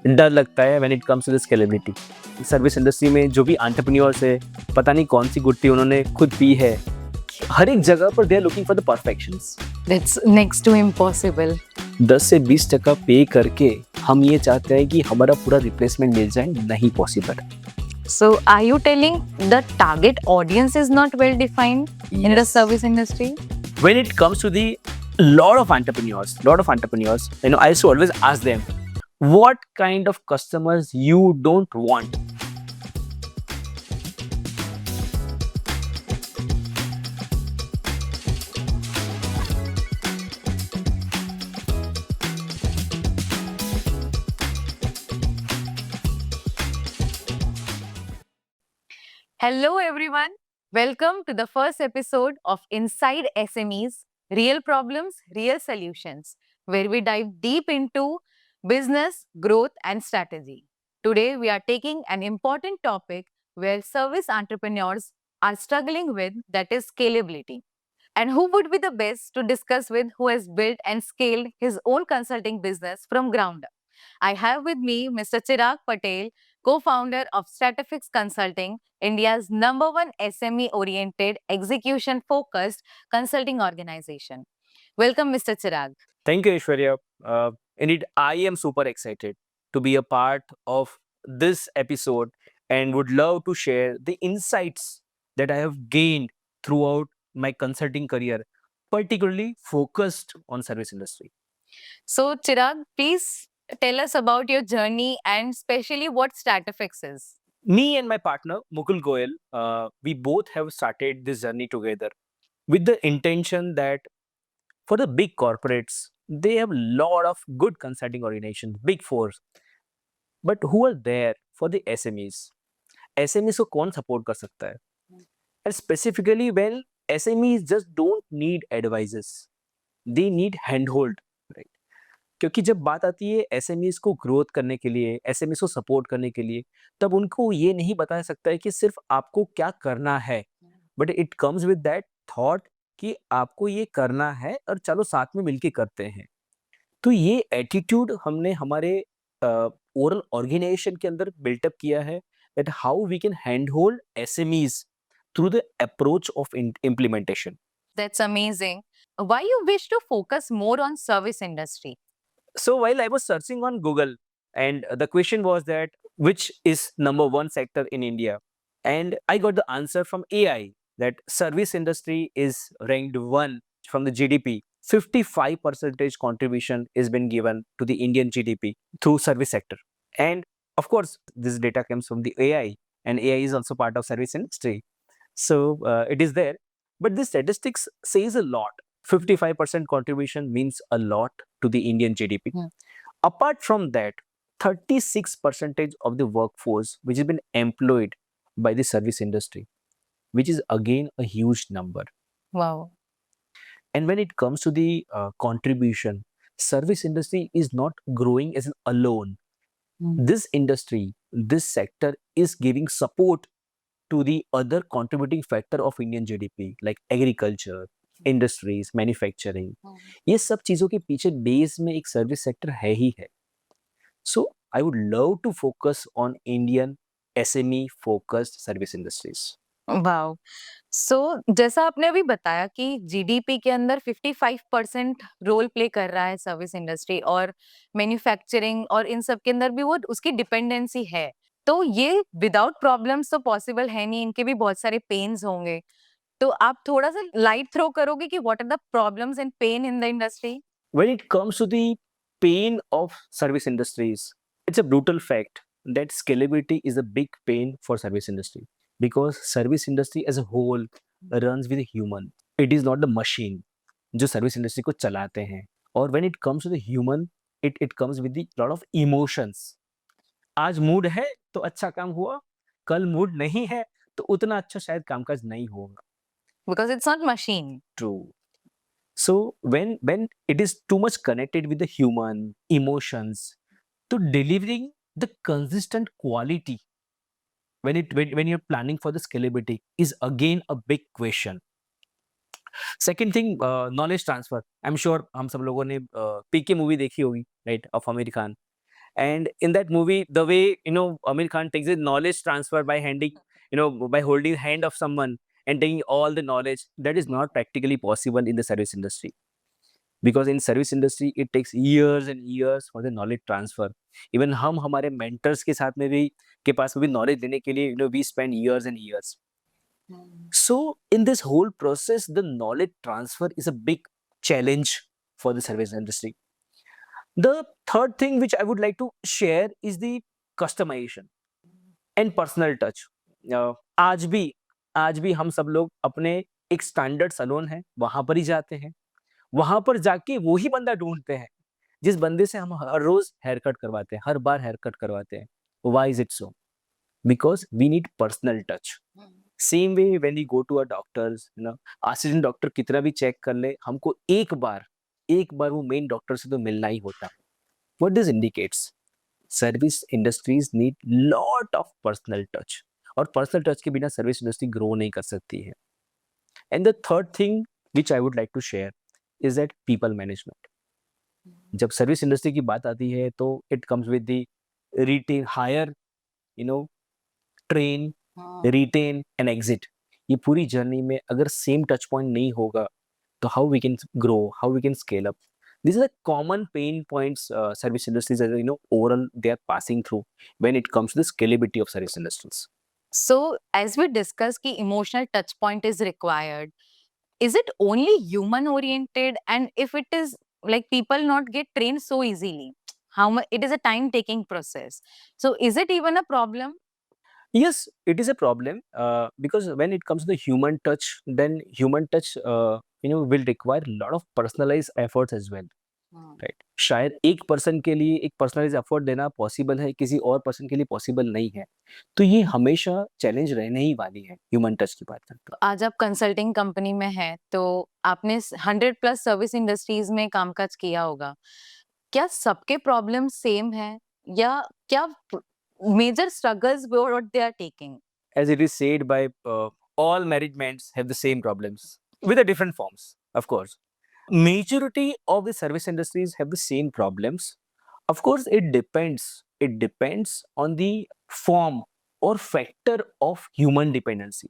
डर लगता है when it comes to the scalability. Service industry में जो भी एंटरप्रेन्योर्स है, पता नहीं कौन सी गुत्थी उन्होंने खुद पी है। हर एक जगह पर they are looking for the perfections. That's next to impossible. 10 से 20% पे करके हम ये चाहते हैं कि हमारा पूरा रिप्लेसमेंट मिल जाए, नहीं possible. So, are you telling the target audience is not well defined in the Yes. service industry? When it comes to the lot of entrepreneurs, I used to always ask them, what kind of customers you don't want? Hello, everyone. Welcome to the first episode of Inside SMEs Real Problems, Real Solutions, where we dive deep into business, growth, and strategy. Today, we are taking an important topic where service entrepreneurs are struggling with, that is, scalability. And who would be the best to discuss with who has built and scaled his own consulting business from ground up? I have with me Mr. Chirag Patel, co-founder of Stratifix Consulting, India's number one SME-oriented, execution-focused consulting organization. Welcome, Mr. Chirag. Thank you, Aishwarya. Indeed, I am super excited to be a part of this episode and would love to share the insights that I have gained throughout my consulting career, particularly focused on service industry. So, Chirag, please tell us about your journey and especially what Stratifix is. Me and my partner, Mukul Goyal, we both have started this journey together with the intention that for the big corporates, they have a lot of good consulting organizations, big fours, but who are there for the SMEs? SMEs को कौन support कर सकता है? And specifically when SMEs just don't need advices, they need handhold, right? क्योंकि जब बात आती है एसएमईज को ग्रोथ करने के लिए, एसएमईज को सपोर्ट करने के लिए, तब उनको ये नहीं बता सकता है कि सिर्फ आपको क्या करना है, but it comes with that thought कि आपको ये करना है और चलो साथ में मिलके करते हैं। तो ये एटीट्यूड हमने हमारे ओरल ऑर्गेनाइजेशन के अंदर बिल्टअप किया है, that how we can hand hold SMEs through the approach of implementation. That's amazing. Why you wish to focus more on service industry? So while I was searching on Google, and the question was that which is number one sector in India, and I got the answer from AI that service industry is ranked one from the GDP. 55 percentage contribution is been given to the Indian GDP through service sector, and of course this data comes from the AI, and AI is also part of service industry. So it is there, but this statistics says a lot. 55% contribution means a lot to the Indian GDP. Hmm. Apart from that, 36 percentage of the workforce which has been employed by the service industry, which is again a huge number. Wow. And when it comes to the contribution, service industry is not growing as an alone. This industry, this sector is giving support to the other contributing factor of Indian GDP like agriculture, industries, manufacturing, ये सब चीज़ों के पीछे base में एक service sector है ही है। So I would love to focus on Indian SME focused service industries. Wow! So जैसा आपने अभी बताया कि जीडीपी के अंदर 55% रोल प्ले कर रहा है सर्विस इंडस्ट्री और मैन्युफैक्चरिंग और इन सब के अंदर भी वो उसकी डिपेंडेंसी है। तो ये विदाउट प्रॉब्लम्स तो पॉसिबल है नहीं, इनके भी बहुत सारे पेन्स होंगे। तो आप थोड़ा-सा लाइट थ्रो करोगे कि what are the problems and pain in the industry? When it comes to the pain of service industries, it's a brutal fact that scalability is a big pain for service industry because service industry as a whole runs with a human. It is not the machine जो service industry को चलाते हैं। और when it comes to the human, it comes with the lot of emotions. आज mood है तो अच्छा काम हुआ, कल मूड नहीं है तो उतना अच्छा शायद कामकाज नहीं होगा। Because it's not machine. True. So when it is too much connected with the human emotions to delivering the consistent quality when you're planning for the scalability is again a big question. Second thing, knowledge transfer. I'm sure हम सब लोगों ने पीके movie देखी होगी, right, of Aamir Khan. And in that movie, the way Amir Khan takes the knowledge transfer by handing, by holding hand of someone and taking all the knowledge, that is not practically possible in the service industry. Because in service industry it takes years and years for the knowledge transfer. Even हम हमारे mentors के साथ में भी के पास में भी knowledge लेने के लिए we spend years and years. So in this whole process, the knowledge transfer is a big challenge for the service industry. The third thing which I would like to share is the customization and personal touch. आज भी हम सब लोग अपने एक standard salon है वहां पर ही जाते हैं, वहां पर जाके वो ही बंदा ढूंढते हैं जिस बंदे से हम हर रोज हेयर कट करवाते हैं, हर बार हेयर कट करवाते हैं. Why is it so? Because we need personal touch. Same way when we go to a doctors, assistant doctor कितना भी चेक कर ले, हमको एक बार वो मेन डॉक्टर से तो मिलना ही होता. What this indicates? Service industries need lot of personal touch, और पर्सनल टच के बिना सर्विस इंडस्ट्री ग्रो नहीं कर सकती है. And the third thing which I would like to share is that people management. जब सर्विस इंडस्ट्री की बात आती है तो it comes with the retain, hire, you know train, retain and exit. ये पूरी जर्नी में अगर सेम टच पॉइंट नहीं होगा तो how we can grow, how we can scale up? These are the common pain points service industries are, overall they are passing through when it comes to the scalability of service industries. So, as we discussed, ki emotional touch point is required. Is it only human oriented? And if it is, like, people not get trained so easily, how much it is a time taking process. So, is it even a problem? Yes, it is a problem because when it comes to the human touch, then human touch will require a lot of personalized efforts as well. Right. शायद एक person के लिए एक personalise effort देना possible है, किसी और person के लिए पॉसिबल नहीं है. तो ये हमेशा चैलेंज रहने ही वाली है ह्यूमन टच की बात करते. आज आप कंसल्टिंग कंपनी में हैं, तो आपने 100 प्लस सर्विस इंडस्ट्रीज में कामकाज किया होगा. क्या सबके प्रॉब्लम सेम है, या क्या major struggles what they are taking? As it is said by all managements have the same problems with the different forms, of course. Majority of the service industries have the same problems. Of course, it depends on the form और factor of human dependency.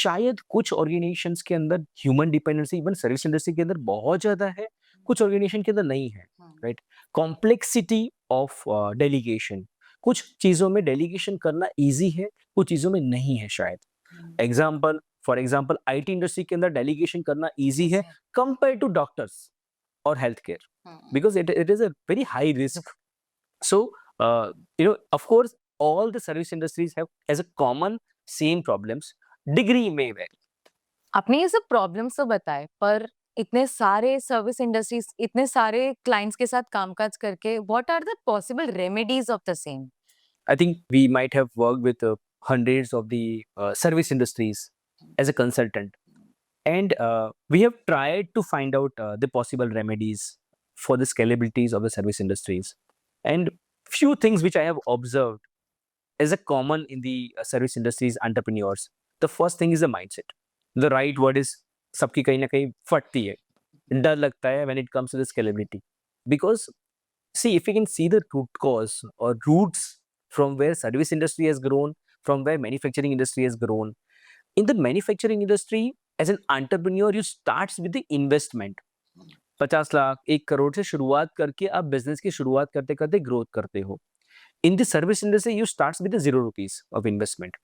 शायद कुछ organisations के अंदर human dependency even service industry के अंदर बहुत ज्यादा है, कुछ ऑर्गेनाइजेशन के अंदर नहीं है. राइट. कॉम्प्लेक्सिटी ऑफ डेलीगेशन, कुछ चीजों में डेलीगेशन करना इजी है, कुछ चीजों में नहीं है शायद. Example, for example IT industry के अंदर डेलीगेशन करना इजी है कंपेयर टू डॉक्टर्स और health care, because it is a very high risk. So, of course, all the service industries have as a common same problems. Degree may vary. आपने ये सब problems तो बताए, पर इतने सारे सर्विस इंडस्ट्रीज, इतने सारे क्लाइंट्स के साथ कामकाज करके, what are the possible remedies of the same? I think we might have worked with hundreds of the service industries as a consultant, and we have tried to find out the possible remedies for the scalabilities of the service industries. And few things which I have observed as a common in the service industries entrepreneurs. The first thing is the mindset. The right word is सबकी कहीं ना कहीं फटती है, डर लगता है when it comes to the scalability. Because see, if you can see the root cause or roots from where service industry has grown, from where manufacturing industry has grown. In the manufacturing industry, as an entrepreneur, you starts with the investment. 50 lakh 1 crore से शुरुआत करके आप business की शुरुआत करते करते growth करते हो. In the service industry, you starts with the 0 rupees of investment.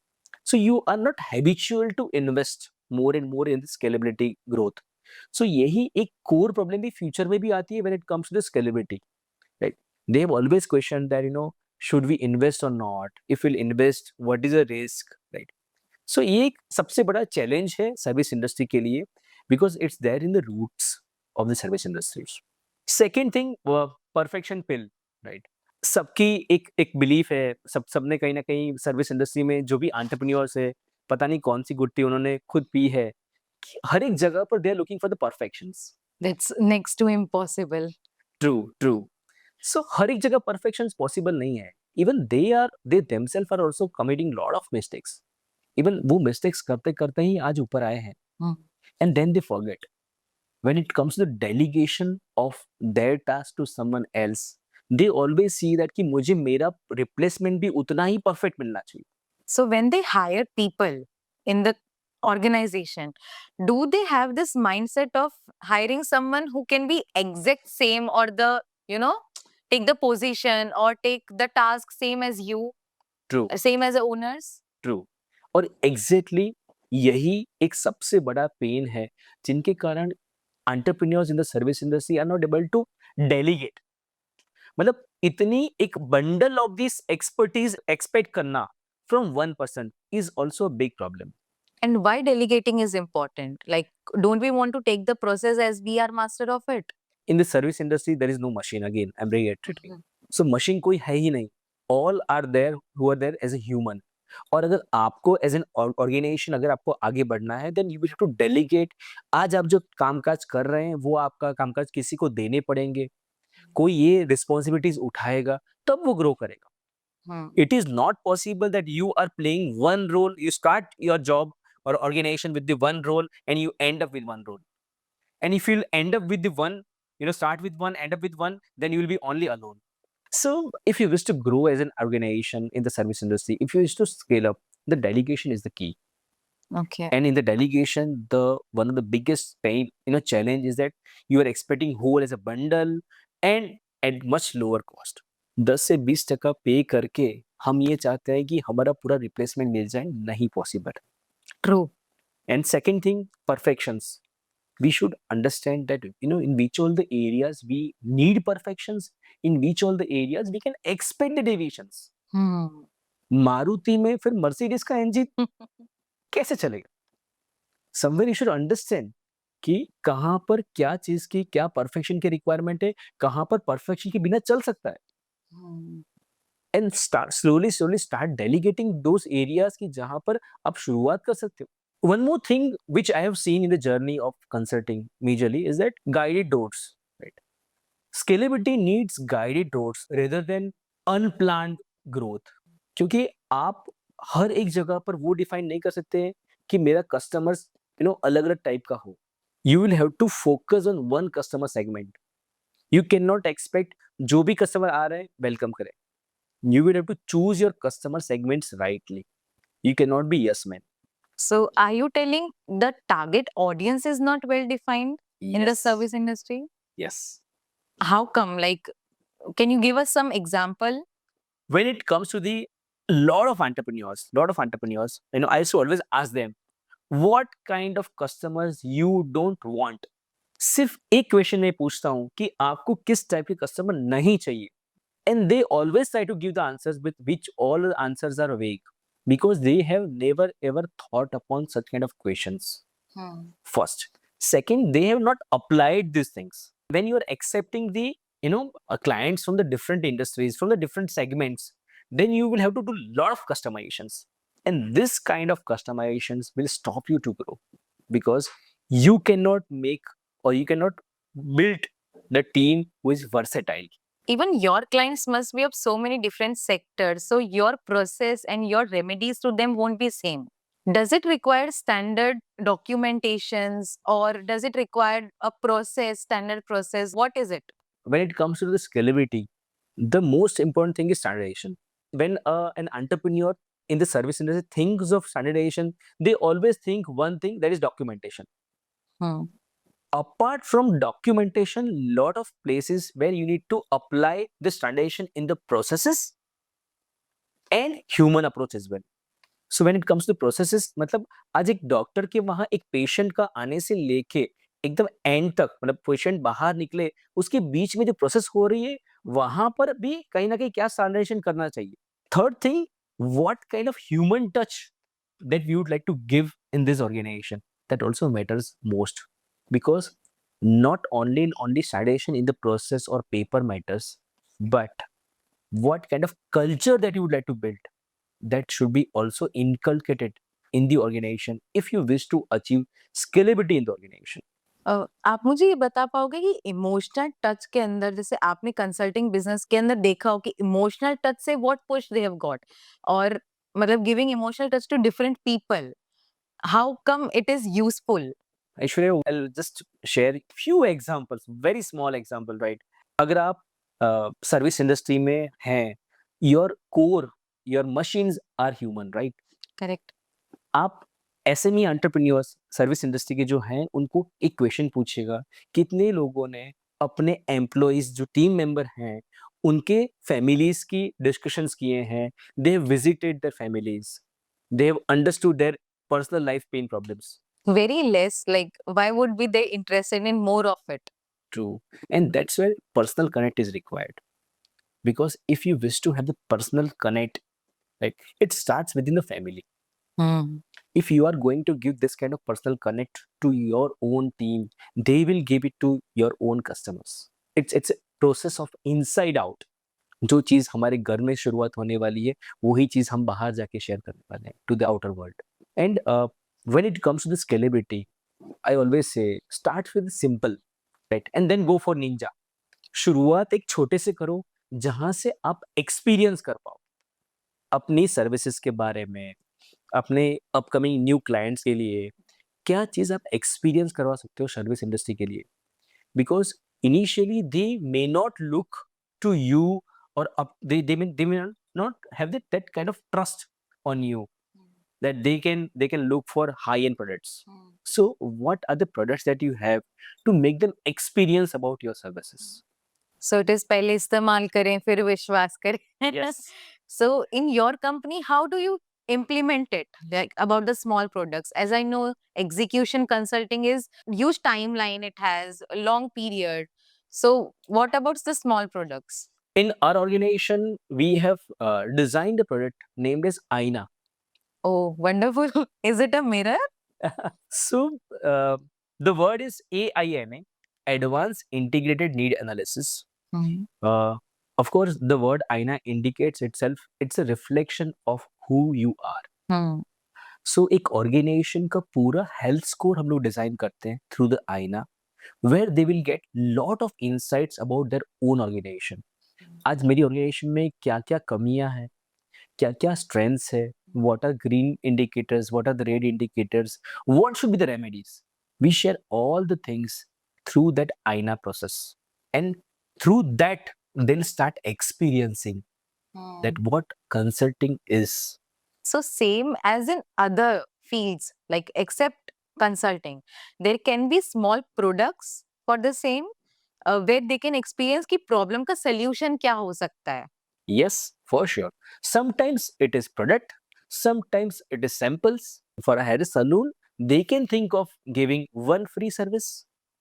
So you are not habitual to invest more and more in the scalability growth. So यही एक core problem भी future में भी आती है when it comes to the scalability. Right? They have always questioned that, should we invest or not? If we'll invest, what is the risk? Right? So ये एक सबसे बड़ा चैलेंज है सर्विस इंडस्ट्री के लिए, because it's there in the roots of the service industries. Second thing, perfection pill, right? सबकी एक belief है, सबने कहीं ना कहीं सर्विस इंडस्ट्री में जो भी एंटरप्रेन्योर्स है, पता नहीं कौन सी गुट्टी उन्होंने खुद पी है, कि हर एक जगह पर they are looking for the perfections. That's next to impossible. True. So हर एक जगह परफेक्शंस पॉसिबल नहीं है. Even they themselves are also committing lot of mistakes. Even वो मिस्टेक्स करते करते ही आज ऊपर आए हैं. And then they forget when it comes to the delegation of their task to someone else, they always see that कि मुझे मेरा replacement भी उतना ही perfect मिलना चाहिए. So when they hire people in the organization, do they have this mindset of hiring someone who can be exact same or the, you know, take the position or take the task same as you, True. same as the owners? True. और exactly यही एक सबसे बड़ा pain है जिनके कारण entrepreneurs in the service industry are not able to delegate. मतलब इतनी एक bundle of this expertise expect करना from one person is also big problem. And why delegating is important? Like, don't we want to take the process as we are master of it? In the service industry there is no machine, again I am reiterating. So machine कोई है ही नहीं. All are there who are there as a human. और अगर आपको as an organisation अगर आपको आगे बढ़ना है then you will to delegate. आज आप जो कामकाज कर रहे हैं वो आपका कामकाज किसी को देने पड़ेंगे. कोई ये रिस्पॉन्सिबिलिटीज उठाएगा तब वो ग्रो करेगा. It is not possible that you are playing one role, you start your job or organization with the one role and you end up with one role. And if you end up with the one, start with one, end up with one, then you will be only alone. So if you wish to grow as an organization in the service industry, if you wish to scale up, the delegation is the key. Okay. And in the delegation, the one of the biggest pain, challenge is that you are expecting whole as a bundle and at much lower cost. 10 से 20% पे करके हम ये चाहते हैं कि हमारा पूरा रिप्लेसमेंट मिल जाए, नहीं possible. True. And second thing, perfections. We should understand that in which all the areas we need perfections, in which all the areas we can expect the deviations. Maruti में फिर मर्सिडीज का इंजन कैसे चलेगा? Somewhere you should understand कि कहाँ पर क्या चीज की क्या परफेक्शन की रिक्वायरमेंट है, कहाँ पर परफेक्शन के बिना चल सकता है. And slowly start delegating those areas की जहां पर आप शुरुआत कर सकते हो. One more thing which I have seen in the journey of consulting majorly is that guided roads, right? Scalability needs guided roads rather than unplanned growth. क्योंकि आप हर एक जगह पर वो डिफाइन नहीं कर सकते हैं कि मेरा कस्टमर्स अलग अलग टाइप का हो. You will have to focus on one customer segment. You cannot expect जो भी कस्टमर आ रहे हैं वेलकम करें. You will have to choose your customer segments rightly. You cannot be yes man. So, are you telling the target audience is not well defined in the Yes. service industry? Yes. How come? Like, can you give us some example? When it comes to the lot of entrepreneurs, I used to always ask them, what kind of customers you don't want. सिर्फ एक question में पूछता हूँ कि आपको किस type के customer नहीं चाहिए. And they always try to give the answers with which all the answers are vague because they have never ever thought upon such kind of questions. First. Second, they have not applied these things. When you are accepting the clients from the different industries, from the different segments, then you will have to do a lot of customizations. And this kind of customizations will stop you to grow because you cannot make or you cannot build the team who is versatile. Even your clients must be of so many different sectors, so your process and your remedies to them won't be same. Does it require standard documentations or does it require a process, standard process? What is it? When it comes to the scalability, the most important thing is standardization. When an entrepreneur in the service industry thinks of standardization, they always think one thing, that is documentation. Apart from documentation, lot of places where you need to apply the standardization in the processes and human approach as well. So when it comes to processes, मतलब आज एक doctor के वहां एक patient का आने से लेके एकदम एंड तक, मतलब पेशेंट बाहर निकले उसके बीच में जो प्रोसेस हो रही है वहां पर भी कहीं ना कहीं क्या स्टैंडर्डाइजेशन करना चाहिए. Third thing, what kind of human touch that we would like to give in this organization, that also matters most, because not only standardization in the process or paper matters, but what kind of culture that you would like to build, that should be also inculcated in the organization if you wish to achieve scalability in the organization. आप मुझे ये बता पाओगे कि emotional touch के अंदर, जैसे आपने कंसल्टिंग बिजनेस के अंदर देखा हो कि इमोशनल टच से what push they have got, और मतलब giving emotional touch to different people, how come it is useful? Aishwarya, I'll just share few examples, very small example, right? अगर आप सर्विस इंडस्ट्री में हैं, your core, your machines are human, right? Correct. आप SME entrepreneurs service industry के जो हैं, उनको एक क्वेश्चन पूछिएगा, कितने लोगों ने अपने एम्प्लॉइज़ जो टीम मेंबर हैं, उनके फैमिलीज़ की डिस्कशंस किए हैं, they have visited their families, they have understood their personal life pain problems. Very less. Like, why would be they interested in more of it? True. And that's where personal connect is required. Because if you wish to have the personal connect, like it starts within the family. Hmm. If you are going to give this kind of personal connect to your own team, they will give it to your own customers. It's a process of inside out. जो चीज़ हमारे घर में शुरुआत होने वाली है, वही चीज़ हम बाहर जाके शेयर करने वाले हैं to the outer world. And when it comes to the scalability, I always say start with simple, right? And then go for ninja. शुरुआत एक छोटे से करो जहाँ से आप एक्सपीरियंस कर पाओ अपनी सर्विसेज के बारे में, अपने अपकमिंग न्यू क्लाइंट्स के लिए क्या चीज़ आप एक्सपीरियंस करवा सकते हो सर्विस इंडस्ट्री के लिए? Because initially they may not look to you और they may not have that kind of trust on you that they can look for high end products. So what are the products that you have to make them experience about your services? So it is पहले इस्तेमाल करें फिर विश्वास करें. Yes. So in your company, how do you implement it? Like about the small products. As I know, execution consulting is huge timeline. It has a long period. So what about the small products? In our organization we have designed a product named as Aina. Oh, wonderful. Is it a mirror? So uh, the word is AINA, advanced integrated need analysis. uh, of course the word Aina indicates itself, it's a reflection of who you are. Hmm. सो एक organisation का पूरा health score हम लोग design करते हैं through the आईना, where they will get lot of insights about their own organisation. आज मेरी ऑर्गेनाइजेशन में क्या क्या कमियां हैं, क्या क्या स्ट्रेंथ्स है, what are green indicators, what are the red indicators, what should be the remedies. We share all the things through that आईना process, and through that they'll start experiencing that what consulting is. So same as in other fields, like except consulting, there can be small products for the same, where they can experience कि problem का solution क्या हो सकता है. Yes, for sure. Sometimes it is product, sometimes it is samples. For a hair salon, they can think of giving one free service.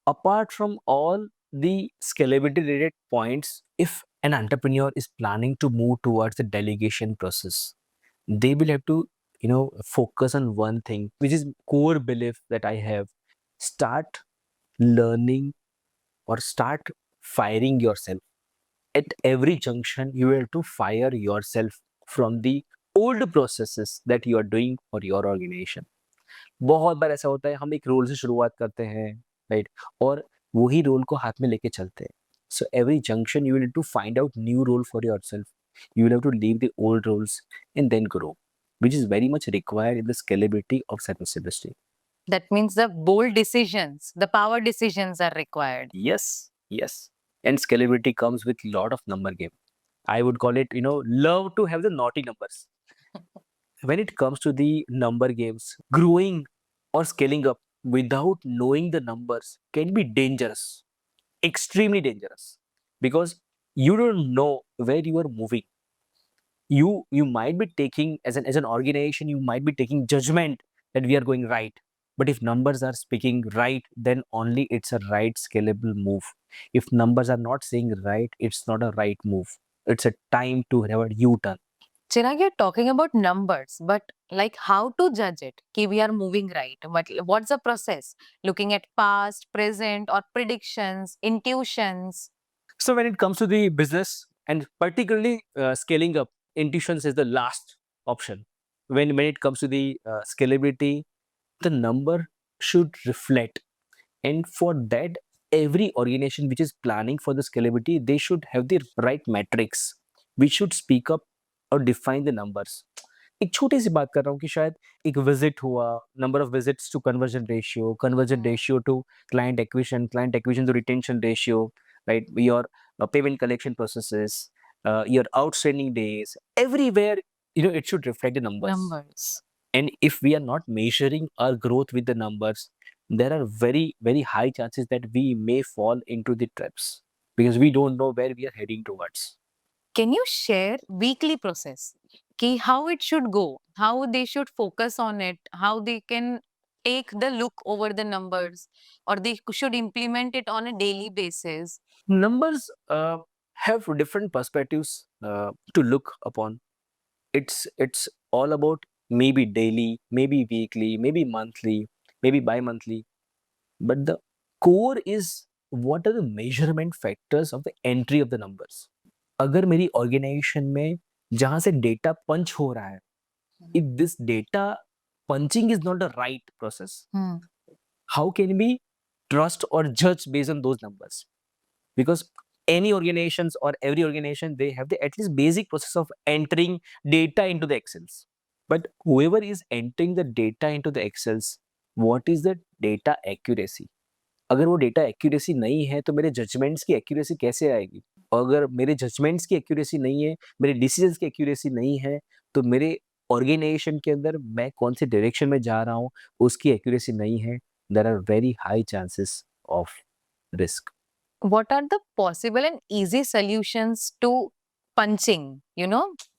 Apart from all the scalability related points, if an entrepreneur is planning to move towards the delegation process, they will have to, focus on one thing, which is core belief that I have. Start learning or start firing yourself. At every junction you have to fire yourself from the old processes that you are doing for your organization. बहुत बार ऐसा होता है हम एक role से शुरुआत करते हैं, राइट, और वही रोल को हाथ में लेके चलते हैं. So every junction you will need to find out new role for yourself. You will have to leave the old roles and then grow, which is very much required in the scalability of service industry. That means the bold decisions, the power decisions are required. Yes, yes. And scalability comes with lot of number game. I would call it, love to have the naughty numbers. When it comes to the number games, growing or scaling up without knowing the numbers can be dangerous, extremely dangerous, because you don't know where you are moving. You might be taking as an organization, you might be taking judgment that we are going right. But if numbers are speaking right, then only it's a right scalable move. If numbers are not saying right, it's not a right move. It's a time to have a U-turn. Chirag, you're talking about numbers, but like how to judge it? Ki we are moving right. But what's the process? Looking at past, present, or predictions, intuitions. So when it comes to the business and particularly scaling up, intuitions is the last option. When it comes to the scalability, the number should reflect. And for that, every organization which is planning for the scalability, they should have the right metrics, which should speak up or define the numbers. एक छोटी सी बात कर रहा हूँ कि शायद एक visit हुआ, number of visits to conversion ratio to client acquisition to retention ratio, right, your payment collection processes, your outstanding days, everywhere, it should reflect the numbers. And if we are not measuring our growth with the numbers, there are very, very high chances that we may fall into the traps because we don't know where we are heading towards. Can you share weekly process? Ki how it should go, how they should focus on it, how they can take the look over the numbers, or they should implement it on a daily basis. Numbers have different perspectives to look upon. It's all about maybe daily, maybe weekly, maybe monthly, maybe bi-monthly. But the core is what are the measurement factors of the entry of the numbers. अगर मेरी organisation में जहां से data पंच हो रहा है, if this data punching is not the right process, how can we trust or judge based on those numbers? Because any organizations or every organization, they have the at least basic process of entering data into the excels, but whoever is entering the data into the excels, what is the data accuracy? अगर वो data accuracy नहीं है तो मेरे judgements की accuracy कैसे आएगी? और अगर मेरे जजमेंट्स की एक्यूरेसी नहीं है, मेरे डिसीजंस की एक्यूरेसी नहीं है, तो मेरे ऑर्गेनाइजेशन के अंदर मैं कौन से डायरेक्शन में जा रहा हूँ, उसकी एक्यूरेसी नहीं है, there are very high chances of risk. What are the possible and easy solutions to punching?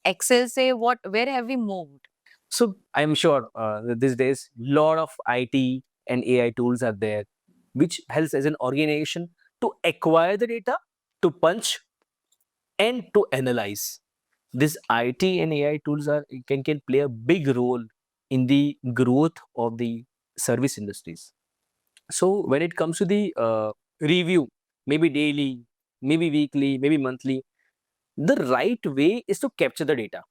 Excel say where have we moved? So I'm sure that these days lot of IT and AI tools are there, which helps as an organization to acquire the data, to punch, and to analyze. These IT and AI tools can play a big role in the growth of the service industries. So when it comes to the review, maybe daily, maybe weekly, maybe monthly, the right way is to capture the data.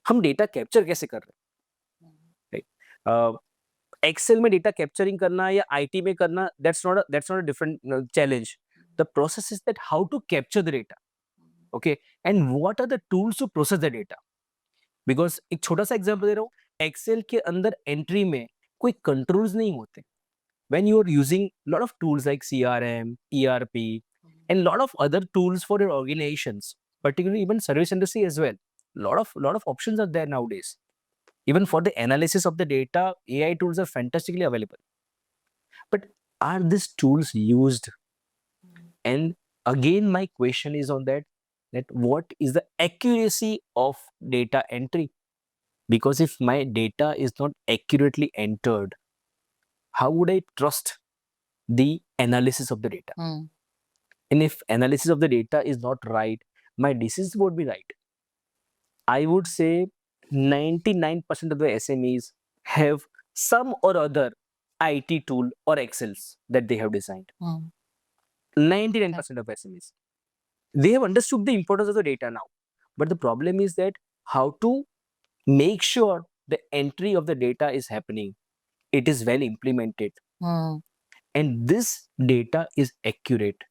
हम data capture कैसे कर रहे हैं, right? Excel में data capturing करना या IT में करना, that's not a different challenge. The process is that how to capture the data, okay, and what are the tools to process the data. Because एक छोटा सा एग्जाम्पल दे रहा हूँ, एक्सेल के अंदर एंट्री में कोई कंट्रोल्स नहीं होते. when you are using a lot of tools like CRM, ERP, and lot of other tools for your organizations, particularly even service industry as well, lot of options are there nowadays. Even for the analysis of the data, AI tools are fantastically available. But are these tools used? And again, my question is on that what is the accuracy of data entry? Because if my data is not accurately entered, how would I trust the analysis of the data? And if analysis of the data is not right, my decisions won't be right. I would say 99% of the SMEs have some or other IT tool or Excels that they have designed. 99% of SMEs. They have understood the importance of the data now. But the problem is that how to make sure the entry of the data is happening, it is well implemented, and this data is accurate.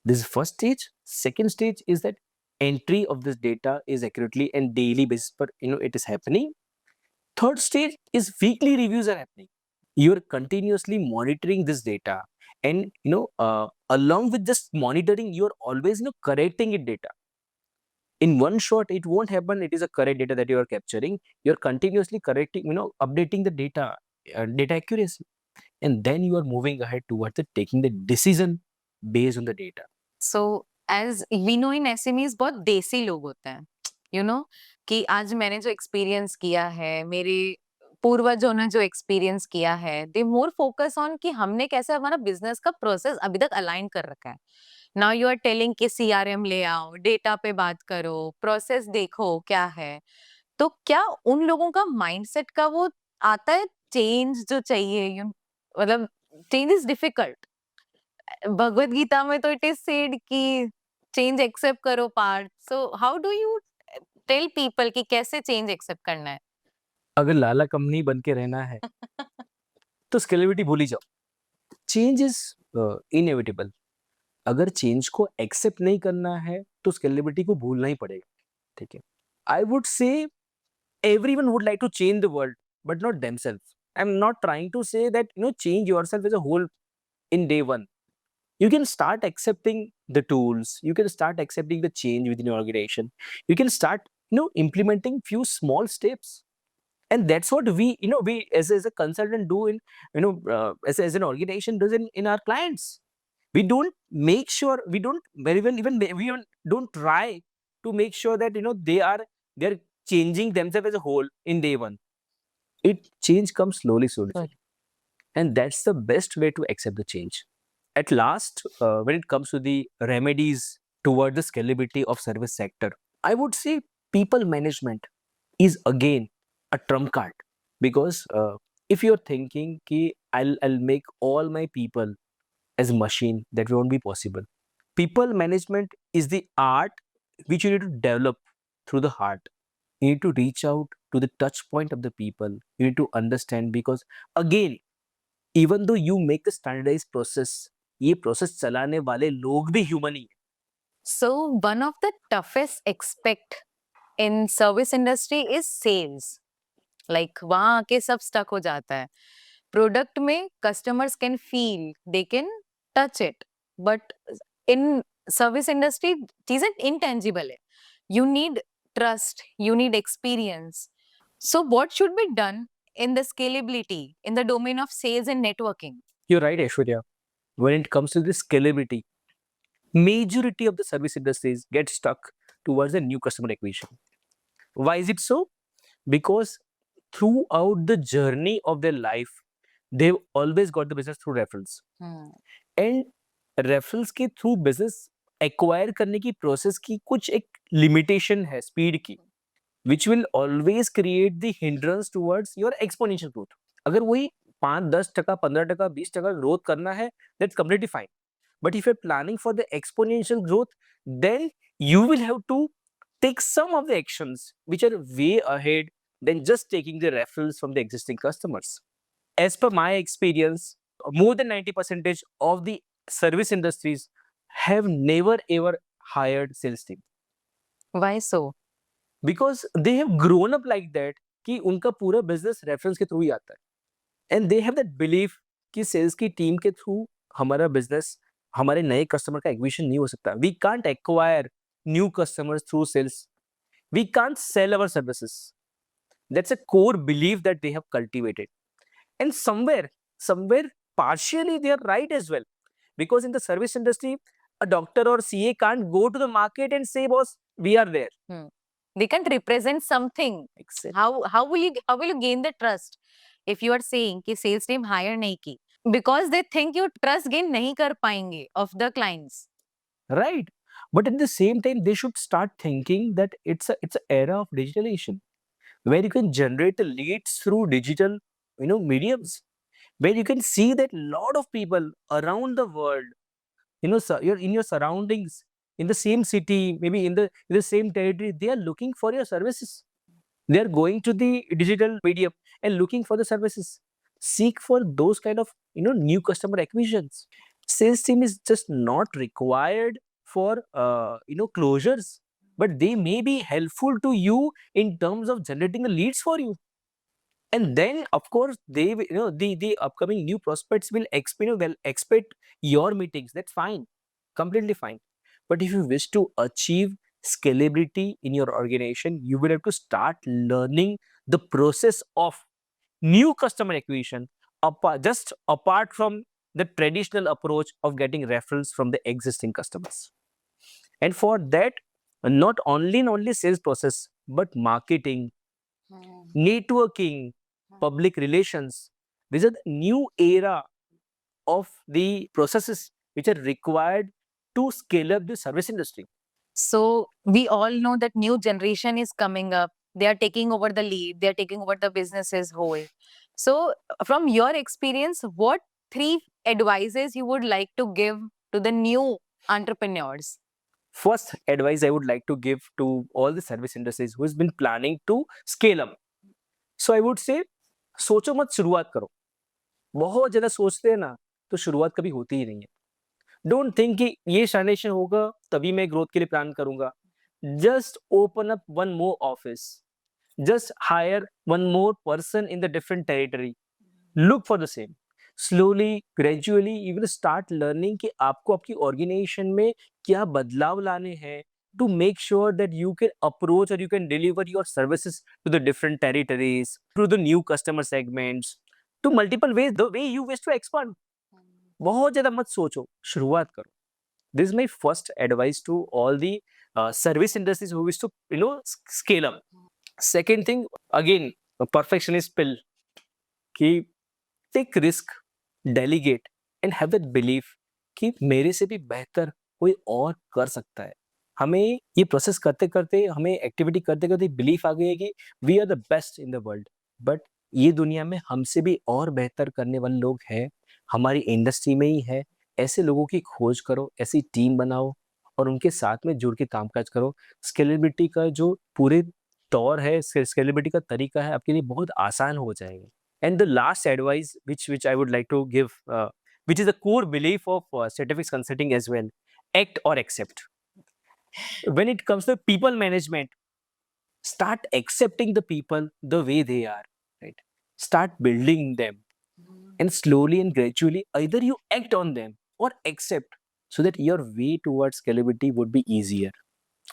This is first stage. Second stage is that entry of this data is accurately and daily basis per it is happening. Third stage is weekly reviews are happening. You're continuously monitoring this data, and along with just monitoring, you're always correcting it data. In one shot, it won't happen. It is a correct data that you are capturing. You're continuously correcting, updating the data, data accuracy, and then you are moving ahead towards taking the decision based on the data. So as we know in SMEs बहुत देसी लोग होते हैं, कि आज मैंने जो experience किया है, मेरे पूर्वजों ने जो एक्सपीरियंस किया है, दे मोर फोकस ऑन कि हमने कैसे हमारा बिजनेस का प्रोसेस अभी तक अलाइन कर रखा है. नाउ यू आर टेलिंग कि CRM ले आओ, डेटा पे बात करो, प्रोसेस देखो क्या है. तो क्या उन लोगों का माइंडसेट का वो आता है चेंज जो चाहिए, मतलब change is difficult. Bhagavad Gita में तो इट इज सेड कि चेंज एक्सेप्ट करो part. So how do you tell people कि कैसे चेंज एक्सेप्ट करना है? अगर लाला कंपनी बन के रहना है तो स्केलेबिलिटी भूल ही जाओ. Change is inevitable. अगर चेंज को एक्सेप्ट नहीं करना है तो स्केलेबिलिटी को भूलना ही पड़ेगा. ठीक है. I would say everyone would like to change the world, but not themselves. I'm not trying to say that change yourself as a whole in day one. You can start accepting the tools, you can start accepting the change within your organization, you can start implementing few small steps. And that's what we as a consultant do in as an organization does in our clients. We don't make sure, we don't very well we even don't try to make sure that they're changing themselves as a whole in day one. It change comes slowly. Right. And that's the best way to accept the change. At last, when it comes to the remedies toward the scalability of service sector, I would say people management is again a trump card. Because if you're thinking ki I'll make all my people as machine, that won't be possible. People management is the art which you need to develop through the heart. You need to reach out to the touch point of the people. You need to understand, because again, even though you make the standardized process, ये process चलाने वाले लोग भी human ही हैं. So one of the toughest aspect in service industry is sales. Like वहां आके सब stuck हो जाता है. Product में customers can feel, they can touch it, but in service industry चीजें intangible है. You need trust, you need experience. So what should be done in the scalability in the domain of sales and networking? You're right, Aishwarya. When it comes to the scalability, majority of the service industries get stuck towards a new customer acquisition. Why is it so? Because throughout the journey of their life, they've always got the business through referrals. And referrals के through business acquire करने की process की कुछ एक limitation है speed की, which will always create the hindrance towards your exponential growth. अगर वही 5-10%, 15%, 20% ग्रोथ करना है, that's completely fine. But if you're planning for the exponential growth, then you will have to take some of the actions which are way ahead than just taking the referrals from the existing customers. As per my experience, more than 90% of the service industries have never ever hired sales team. Why so? Because they have grown up like that कि उनका पूरा business reference के through ही आता है. And they have that belief कि sales की team के थ्रू हमारा बिजनेस, हमारे नए कस्टमर का एक्विजिशन नहीं हो सकता. We can't acquire new customers through sales. We can't sell our services. That's a core belief that they have cultivated. And somewhere partially they are right as well, because in the service industry a doctor or CA can't go to the market and say, boss, we are there. They can't represent something. Exactly. How will you gain the trust if you are saying कि sales team hire नहीं की, because they think you trust gain नहीं कर पाएंगे of the clients. Right. But at the same time, they should start thinking that it's an era of digitalization, where you can generate the leads through digital mediums, where you can see that lot of people around the world, you're in your surroundings, in the same city, maybe in the same territory, they are looking for your services. They are going to the digital medium and looking for the services. Seek for those kind of new customer acquisitions. Sales team is just not required for closures, but they may be helpful to you in terms of generating the leads for you. And then of course they the upcoming new prospects will expect your meetings. That's fine, completely fine. But if you wish to achieve scalability in your organization, you will have to start learning the process of new customer acquisition, just apart from the traditional approach of getting referrals from the existing customers. And for that, not only sales process, but marketing, networking, public relations, these are the new era of the processes which are required to scale up the service industry. So we all know that new generation is coming up. They are taking over the lead. They are taking over the businesses whole. So from your experience, what 3 advices you would like to give to the new entrepreneurs? First advice I would like to give to all the service industries who has been planning to scale up. So I would say, सोचो मत, शुरुआत करो. बहुत ज़्यादा सोचते हैं ना, तो शुरुआत कभी होती ही नहीं है. डोंट थिंक कि ये स्टैग्नेशन होगा तभी मैं ग्रोथ के लिए प्लान करूंगा. Just open up one more office, just hire one more person in the different territory. Look for the same. Slowly gradually you will start learning कि आपको आपकी ऑर्गेनाइजेशन में क्या बदलाव लाने हैं to make sure that you can approach or you can deliver your services to the different territories, to the new customer segments, to multiple ways, the way you wish to expand. बहुत ज़्यादा मत सोचो, शुरुआत करो. This is my first advice to all the service industries who wish to, scale up. Second thing, again, a perfectionist pill कि take risk, delegate and have that belief कि मेरे से भी बेहतर कोई और कर सकता है. हमें ये प्रोसेस करते-करते, हमें एक्टिविटी करते-करते बिलीफ आ गई है कि we are the best in the world. But ये दुनिया में हमसे भी और बेहतर करने वाले लोग हैं, हमारी इंडस्ट्री में ही है. ऐसे लोगों की खोज करो, ऐसी टीम बनाओ और उनके साथ में जुड़ के कामकाज करो. स्केलेबिलिटी का जो पूरे दौर है, स्केलेबिलिटी का तरीका है, आपके लिए बहुत आसान हो जाएगा. And the last advice, which I would like to give, which is a core belief of Strategic Consulting as well, act or accept. When it comes to people management, start accepting the people the way they are, right? Start building them, and slowly and gradually, either you act on them or accept, so that your way towards scalability would be easier.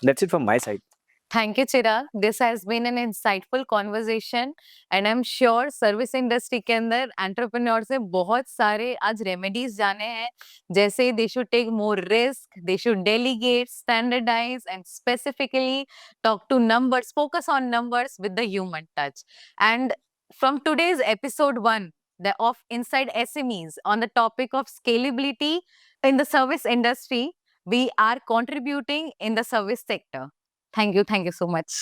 That's it from my side. Thank you, Chirag. This has been an insightful conversation and I'm sure service industry के अंदर entrepreneur से बहुत सारे आज remedies जाने हैं, जैसे they should take more risk, they should delegate, standardise and specifically talk to numbers, focus on numbers with the human touch. And from today's episode 1 of Inside SMEs on the topic of scalability in the service industry, we are contributing in the service sector. Thank you so much.